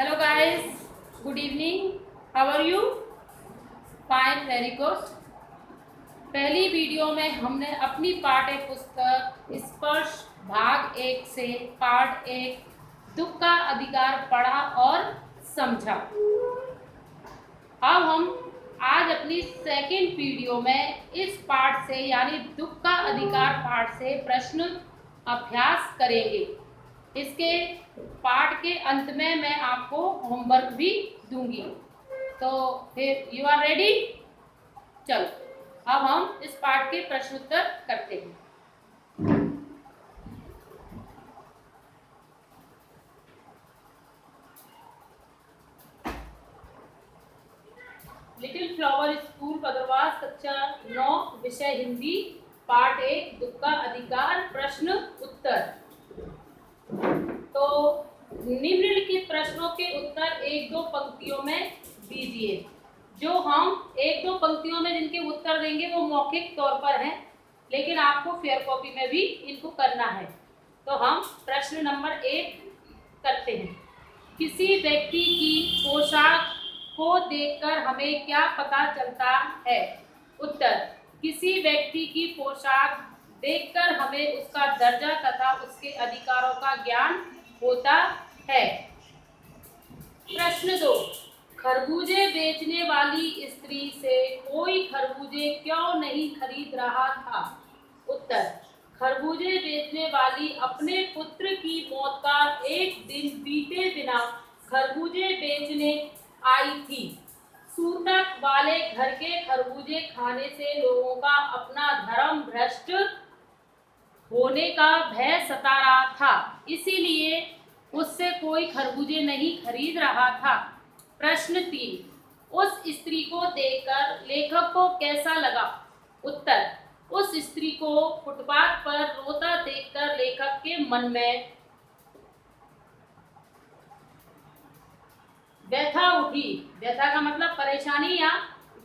Hello guys, good evening. How are you? Fine, very good. पहली video में हमने अपनी पाठ्य पुस्तक स्पर्श भाग 1 से पार्ट 1 दुख का अधिकार पढ़ा और समझा। अब हम आज अपनी सेकेंड वीडियो में इस पाठ से यानी दुख का अधिकार पाठ से प्रश्न अभ्यास करेंगे। इसके पाठ के अंत में मैं आपको होमवर्क भी दूंगी। तो फिर यू आर रेडी? चलो अब हम इस पाठ के प्रश्नोत्तर करते हैं। लिटिल फ्लावर स्कूल बदरवास, कक्षा 9, विषय हिंदी, पार्ट 1 दुख का अधिकार, प्रश्न उत्तर। तो निम्नलिखित प्रश्नों के उत्तर 1-2 पंक्तियों में दीजिए। जो हम 1-2 पंक्तियों में जिनके उत्तर देंगे वो मौखिक तौर पर हैं, लेकिन आपको फेयर कॉपी में भी इनको करना है। तो हम प्रश्न नंबर 1 करते हैं। किसी व्यक्ति की पोशाक को देखकर हमें क्या पता चलता है? उत्तर: किसी व्यक्ति की पोशाक देखकर हमें उसका दर्जा तथा उसके अधिकारों का ज्ञान होता है। प्रश्न 2, खरबूजे बेचने वाली स्त्री से कोई खरबूजे क्यों नहीं खरीद रहा था? उत्तर: खरबूजे बेचने वाली अपने पुत्र की मौत का एक दिन बीते बिना खरबूजे बेचने आई थी। सूतक वाले घर के खरबूजे खाने से लोगों का अपना धर्म भ्रष्ट होने का भय सता रहा था, इसीलिए उससे कोई खरबूजे नहीं खरीद रहा था। प्रश्न 3, उस स्त्री को देखकर लेखक को कैसा लगा? उत्तर: उस स्त्री को फुटपाथ पर रोता देखकर लेखक के मन में व्यथा उठी। व्यथा का मतलब परेशानी या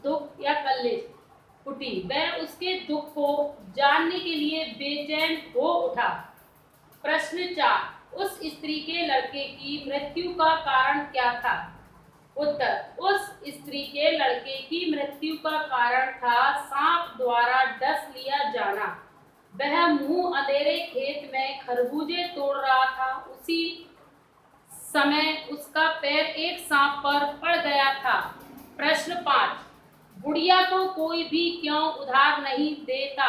दुख या कलेश उठी। वह उसके दुख को जानने के लिए बेचैन हो उठा। प्रश्न 4, उस स्त्री के लड़के की मृत्यु का कारण क्या था? उत्तर: उस स्त्री के लड़के की मृत्यु का कारण था सांप द्वारा डस लिया जाना। वह मुंह अंधेरे खेत में खरबूजे तोड़ रहा था। उसी समय उसका पैर एक सांप पर पड़ गया था। प्रश्न 5, बुढ़िया को कोई भी क्यों उधार नहीं देता?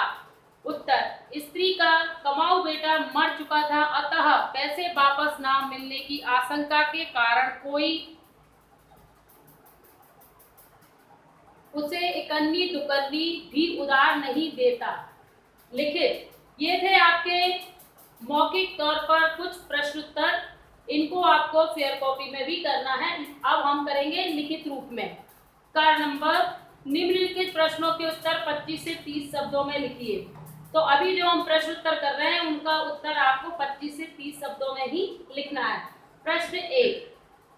उत्तर: स्त्री का कमाऊ बेटा मर चुका था, अतः पैसे वापस ना मिलने की आशंका के कारण कोई उसे इकन्नी दुकन्नी भी उधार नहीं देता। लिखित ये थे आपके मौखिक तौर पर कुछ प्रश्नोत्तर। इनको आपको फेयर कॉपी में भी करना है। अब हम करेंगे लिखित रूप में। कार नंबर, निम्नलिखित प्रश्नों के उत्तर 25 से 30 शब्दों में लिखिए। तो अभी जो हम प्रश्न उत्तर कर रहे हैं उनका उत्तर आपको 25 से 30 शब्दों में ही लिखना है। प्रश्न 1,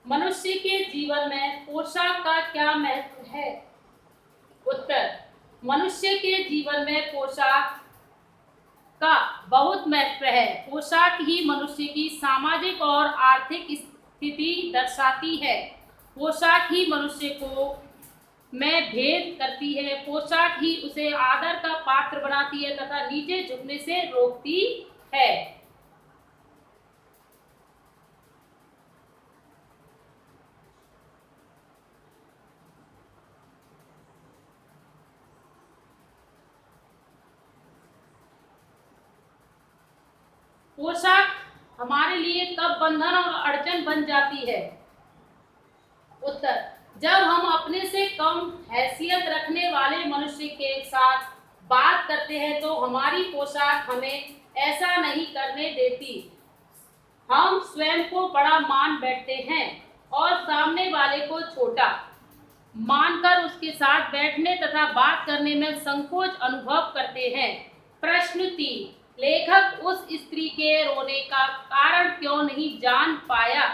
मनुष्य के जीवन में पोशाक का क्या महत्व है? उत्तर: मनुष्य के जीवन में पोशाक का बहुत महत्व है। पोशाक ही मनुष्य की सामाजिक और आर्थिक स्थिति दर्शाती है। पोशाक ही मनुष्य को में भेद करती है। पोशाक ही उसे आदर का पात्र बनाती है तथा नीचे झुकने से रोकती है। पोशाक हमारे लिए कब बंधन और अड़चन बन जाती है? उत्तर: जब हम अपने से कम हैसियत रखने वाले मनुष्य के साथ बात करते हैं तो हमारी पोशाक हमें ऐसा नहीं करने देती। हम स्वयं को बड़ा मान बैठते हैं और सामने वाले को छोटा मानकर उसके साथ बैठने तथा बात करने में संकोच अनुभव करते हैं। प्रश्न 3, लेखक उस स्त्री के रोने का कारण क्यों नहीं जान पाया?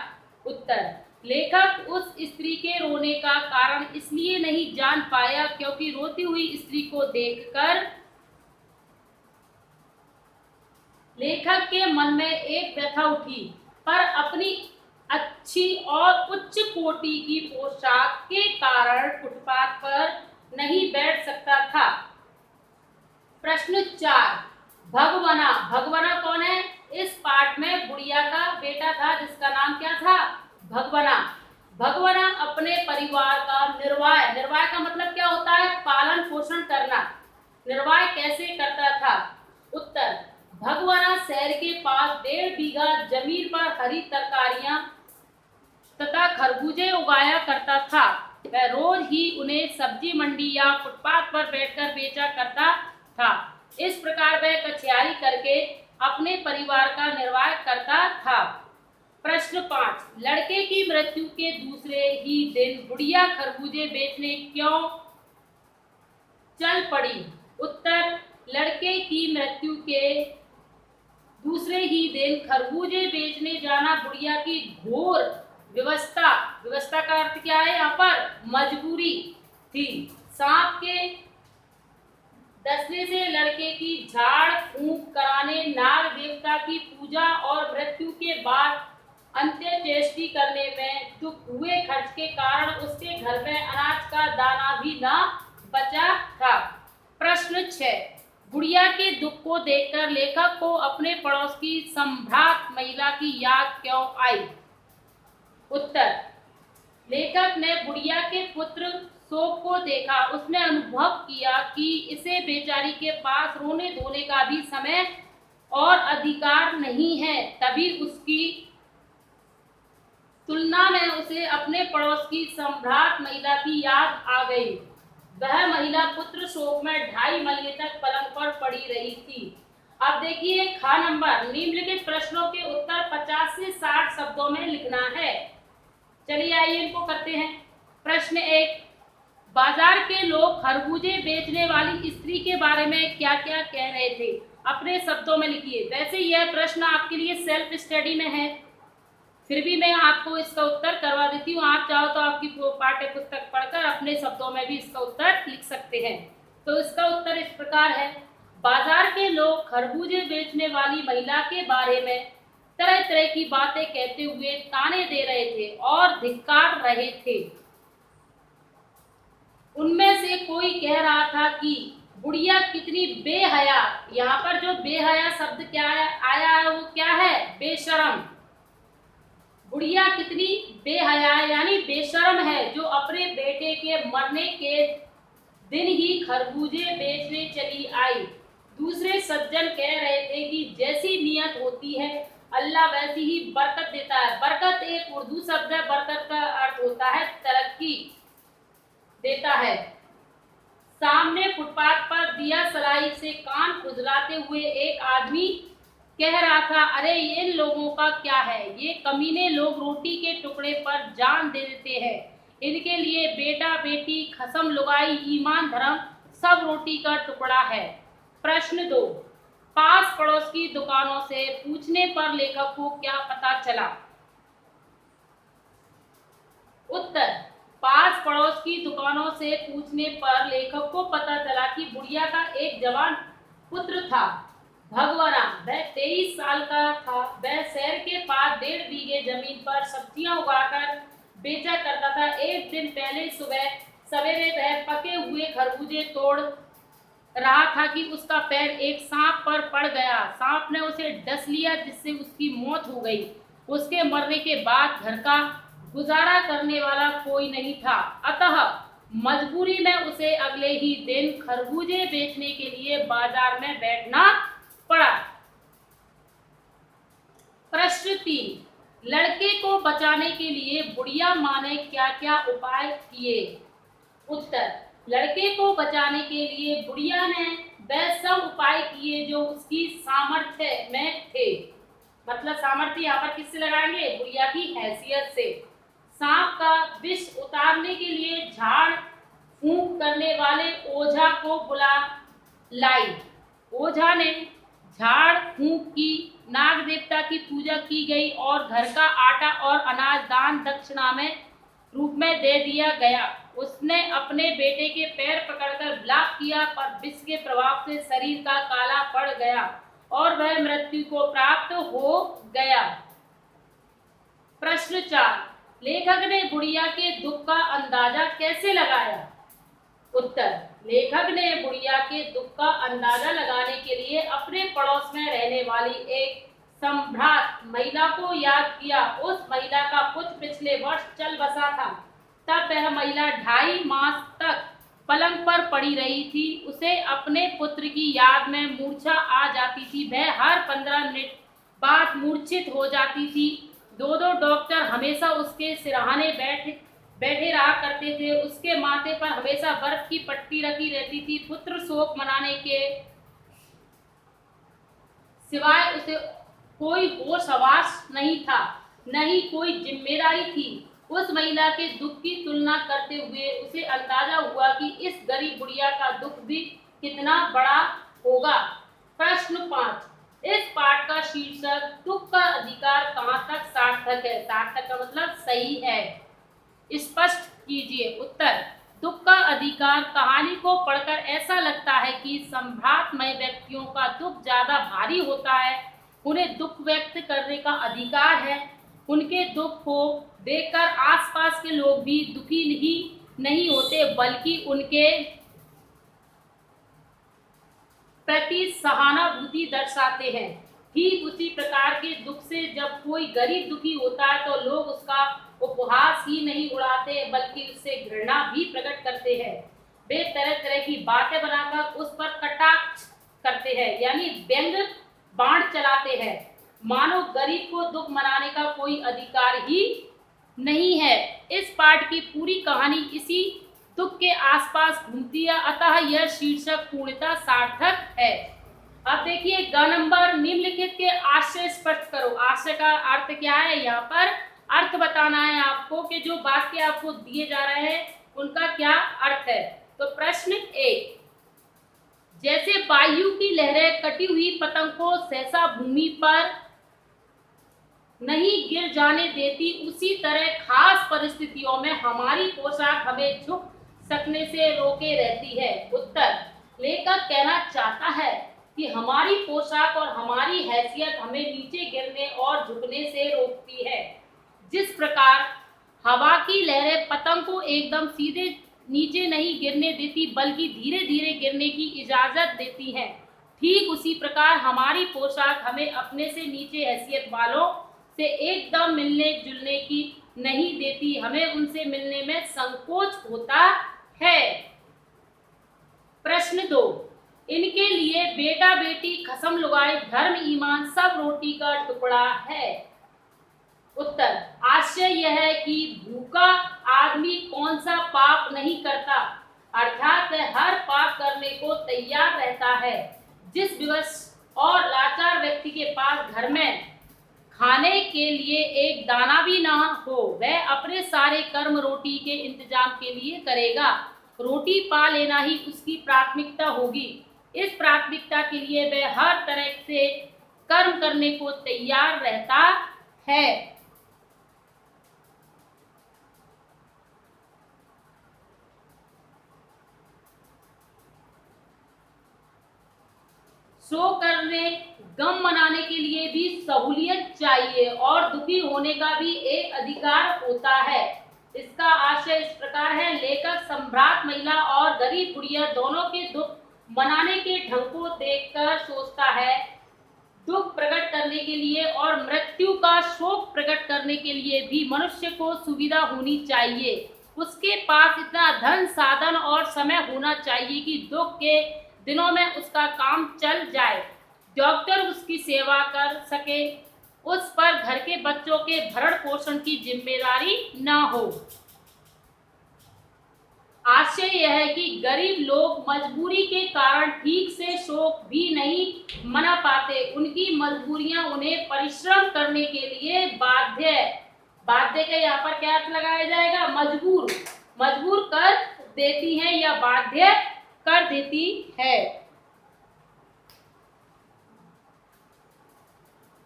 उत्तर: लेखक उस स्त्री के रोने का कारण इसलिए नहीं जान पाया क्योंकि रोती हुई स्त्री को देखकर लेखक के मन में एक व्यथा उठी, पर अपनी अच्छी अच्छी और उच्च कोटि की पोशाक के कारण फुटपाथ पर नहीं बैठ सकता था। प्रश्न 4, भगवना। भगवना कौन है? इस पाठ में बुढ़िया का बेटा था जिसका नाम क्या था? भगवना। भगवना अपने परिवार का निर्वाह का मतलब क्या होता है? पालन पोषण करना। निर्वाह कैसे करता था? उत्तर, भगवना शहर के पास 1.5 बीघा जमीन पर हरी तरकारियां तथा खरबूजे उगाया करता था। वह रोज ही उन्हें सब्जी मंडी या फुटपाथ पर बैठकर बेचा करता था। इस प्रकार वह कछियारी करके अपने परिवार का निर्वाह करता था। प्रश्न 5, लड़के की मृत्यु के दूसरे ही दिन बुढ़िया खरबूजे बेचने क्यों चल पड़ी? उत्तर, लड़के की मृत्यु के दूसरे ही दिन खरबूजे बेचने जाना बुढ़िया की घोर व्यवस्था का अर्थ क्या है? यहाँ पर मजबूरी थी। सांप के डसने से लड़के की झाड़ फूंक कराने, नाग देवता की पूजा और मृत्यु के बाद अंत्येष्टि करने में जो हुए खर्च के कारण उसके घर में अनाज का दाना भी न बचा था। प्रश्न 6, बुढ़िया के दुख को देखकर लेखक को अपने पड़ोस की सम्भ्रात महिला की याद क्यों आई? उत्तर, लेखक ने बुढ़िया के पुत्र शोक को देखा। उसने अनुभव किया कि इसे बेचारी के पास रोने धोने का भी समय और अधिकार नहीं है। तभी उसकी तुलना में उसे अपने पड़ोस की सम्राट महिला की याद आ गई। वह महिला पुत्र शोक में 2.5 महीने तक पलंग पर पड़ी रही थी। अब देखिए ख नंबर, निम्नलिखित प्रश्नों के उत्तर 50 से 60 शब्दों में लिखना है। चलिए आइए इनको करते हैं। प्रश्न 1, बाजार के लोग खरबूजे बेचने वाली स्त्री के बारे में क्या क्या कह रहे थे? अपने शब्दों में लिखिए। वैसे यह प्रश्न आपके लिए सेल्फ स्टडी में है, फिर भी मैं आपको इसका उत्तर करवा देती हूँ। आप चाहो तो आपकी पाठ्य पुस्तक पढ़कर अपने शब्दों में भी इसका उत्तर लिख सकते हैं। तो इसका उत्तर इस प्रकार है, बाजार के लोग खरबूजे बेचने वाली महिला के बारे में तरह तरह की बातें कहते हुए ताने दे रहे थे और धिक्कार रहे थे। उनमें से कोई कह रहा था कि बुढ़िया कितनी बेहया। यहाँ पर जो बेहया शब्द क्या आया है वो क्या है? बेशरम। बुढ़िया कितनी बेहया यानी बेशरम है, जो अपने बेटे के मरने के दिन ही खरबूजे बेचने चली आई। दूसरे सज्जन कह रहे थे कि जैसी नियत होती है अल्लाह वैसी ही बरकत देता है। बरकत एक उर्दू शब्द है। बरकत का अर्थ होता है तरक्की देता है। सामने फुटपाथ पर दिया सलाई से कान खुजलाते हुए एक आदमी कह रहा था, अरे इन लोगों का क्या है? ये कमीने लोग रोटी के टुकड़े पर जान दे देते हैं। इनके लिए बेटा बेटी खसम लुगाई ईमान धर्म सब रोटी का टुकड़ा है। प्रश्न 2, पास पड़ोस की दुकानों से पूछने पर लेखक को क्या पता चला? उत्तर, पास पड़ोस की दुकानों से पूछने पर लेखक को पता चला कि बुढ़िया का एक जवान पुत्र था, भगवना। वह 23 साल का था। वह शहर के पास 1.5 बीघे जमीन पर सब्जियां उगाकर बेचा करता था। एक दिन पहले सुबह सवेरे वह पके हुए खरबूजे तोड़ रहा था कि उसका पैर एक सांप पर पड़ गया। सांप ने उसे डस लिया जिससे उसकी मौत हो गई। उसके मरने के बाद घर का गुजारा करने वाला कोई नहीं था, अतः मजबूरी में उसे अगले ही दिन खरबूजे बेचने के लिए बाजार में बैठना पड़ा। प्रश्न 3, लड़के को बचाने के लिए बुढ़िया माँ ने क्या क्या उपाय किए? उत्तर, लड़के को बचाने के लिए बुढ़िया ने वह सब उपाय किए जो उसकी सामर्थ्य में थे। मतलब सामर्थ्य यहाँ पर किससे लगाएंगे? बुढ़िया की हैसियत से। सांप का विष उतारने के लिए झाड़ फूंक करने वाले ओझा को बुला लाई। ओझा ने झाड़ फूंक की, नाग देवता की पूजा की गई और घर का आटा और अनाज दान दक्षिणा में रूप में दे दिया गया। उसने अपने बेटे के पैर पकड़कर विलाप किया, पर विष के प्रभाव से शरीर का काला पड़ गया और वह मृत्यु को प्राप्त हो गया। प्रश्न 4, लेखक ने गुड़िया के दुख का अंदाजा कैसे लगाया? उत्तर, लेखक ने गुड़िया के दुख का अंदाजा लगाने के लिए अपने पड़ोस में रहने वाली एक संभ्रात महिला को याद किया। उस महिला का पुत्र पिछले वर्ष चल बसा था। तब वह महिला 2.5 मास तक पलंग पर पड़ी रही थी। उसे अपने पुत्र की याद में मूर्छा आ जाती थी। वह हर 15 मिनट बाद मूर्छित हो जाती थी। 2 डॉक्टर हमेशा उसके सिरहाने बैठे रहा करते थे। उसके माथे पर हमेशा बर्फ की पट्टी रखी रहती थी। पुत्र शोक मनाने के सिवाय उसे कोई होश हवास नहीं था, न ही कोई जिम्मेदारी थी। उस महिला के दुख की तुलना करते हुए उसे अंदाजा हुआ कि इस गरीब बुढ़िया का दुख भी कितना बड़ा होगा। प्रश्न 5, इस पाठ का शीर्षक दुख का अधिकार कहाँ तक सार्थक है? सार्थक का मतलब सही है, स्पष्ट कीजिए। उत्तर, दुख का अधिकार कहानी को पढ़कर ऐसा लगता है कि संभ्रातमय व्यक्तियों का दुख ज्यादा भारी होता है। उन्हें दुख व्यक्त करने का अधिकार है। उनके दुख को देखकर आसपास के लोग भी दुखी नहीं होते, बल्कि उनके प्रति सहानुभूति दर्शाते हैं। ठीक उसी प्रकार के दुख से जब कोई गरीब दुखी होता है तो लोग उसका उपहास ही नहीं उड़ाते, बल्कि उससे घृणा भी प्रकट करते हैं। वे तरह तरह की बातें बनाकर उस पर कटाक्ष करते हैं, यानी व्यंग बाण चलाते हैं, मानो गरीब को दुख मनाने का कोई अधिकार ही नहीं है। इस पाठ की पूरी कहानी इसी दुख के आसपास घूमती है, अतः यह शीर्षक पूर्णतः सार्थक है। अब देखिए ग नंबर, निम्नलिखित के आशय स्पष्ट करो। आशय का अर्थ क्या है? यहाँ पर अर्थ बताना है आपको कि जो वाक्य आपको दिए जा रहे हैं उनका क्या अर्थ है। तो प्रश्न 1, जैसे वायु की लहरें कटी हुई पतंग को सहसा भूमि पर नहीं गिर जाने देती, उसी तरह खास परिस्थितियों में हमारी पोशाक हमें झुक सकने से रोके रहती है। उत्तर, लेखक कहना चाहता है कि हमारी पोशाक और हमारी हैसियत हमें नीचे गिरने और झुकने से रोकती है। जिस प्रकार हवा की लहरें पतंग को एकदम सीधे नीचे नहीं गिरने देती, बल्कि धीरे धीरे गिरने की इजाजत देती हैं, ठीक उसी प्रकार हमारी पोशाक हमें अपने से नीचे हैसियत वालों से एकदम मिलने जुलने की नहीं देती। हमें उनसे मिलने में संकोच होता है। प्रश्न 2, इनके लिए बेटा बेटी खसम लुगाई धर्म ईमान सब रोटी का टुकड़ा है। उत्तर, आशय यह है कि भूखा आदमी कौन सा पाप नहीं करता, अर्थात वह हर पाप करने को तैयार रहता है। जिस विवश और लाचार व्यक्ति के पास घर में खाने के लिए एक दाना भी ना हो, वह अपने सारे कर्म रोटी के इंतजाम के लिए करेगा। रोटी पा लेना ही उसकी प्राथमिकता होगी। इस प्राथमिकता के लिए वह हर तरह से कर्म करने को तैयार रहता है। शो करने, गम मनाने के लिए भी सहूलियत चाहिए और दुखी होने का भी एक अधिकार होता है। इसका आशय इस प्रकार है, लेखक सम्राट महिला और गरीब बुढ़िया दोनों के दुख मनाने के ढंग को देखकर सोचता है, दुख प्रकट करने के लिए और मृत्यु का शोक प्रकट करने के लिए भी मनुष्य को सुविधा होनी चाहिए। उसके पास इतना धन साधन और समय होना चाहिए कि दुख के दिनों में उसका काम चल जाए, डॉक्टर उसकी सेवा कर सके, उस पर घर के बच्चों के भरण पोषण की जिम्मेदारी न हो। आशय यह है कि गरीब लोग मजबूरी के कारण ठीक से शोक भी नहीं मना पाते। उनकी मजबूरियां उन्हें परिश्रम करने के लिए बाध्य का यहाँ पर क्या अर्थ लगाया जाएगा? मजबूर कर देती हैं या बाध्य कर देती है।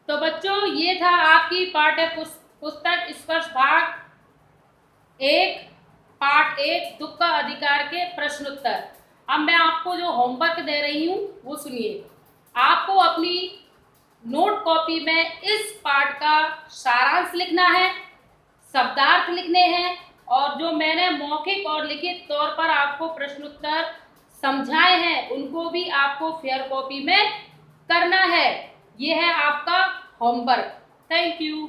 तो बच्चों, ये था आपकी पाठ्य पुस्तक स्पर्श भाग 1 पाठ 1 दुख का अधिकार के प्रश्नोत्तर। अब मैं आपको जो होमवर्क दे रही हूँ वो सुनिए। आपको अपनी नोट कॉपी में इस पाठ का सारांश लिखना है, शब्दार्थ लिखने हैं और जो मैंने मौखिक और लिखित तौर पर आपको प्रश्नोत्तर समझाए हैं उनको भी आपको फेयर कॉपी में करना है। ये है आपका होमवर्क। Thank you.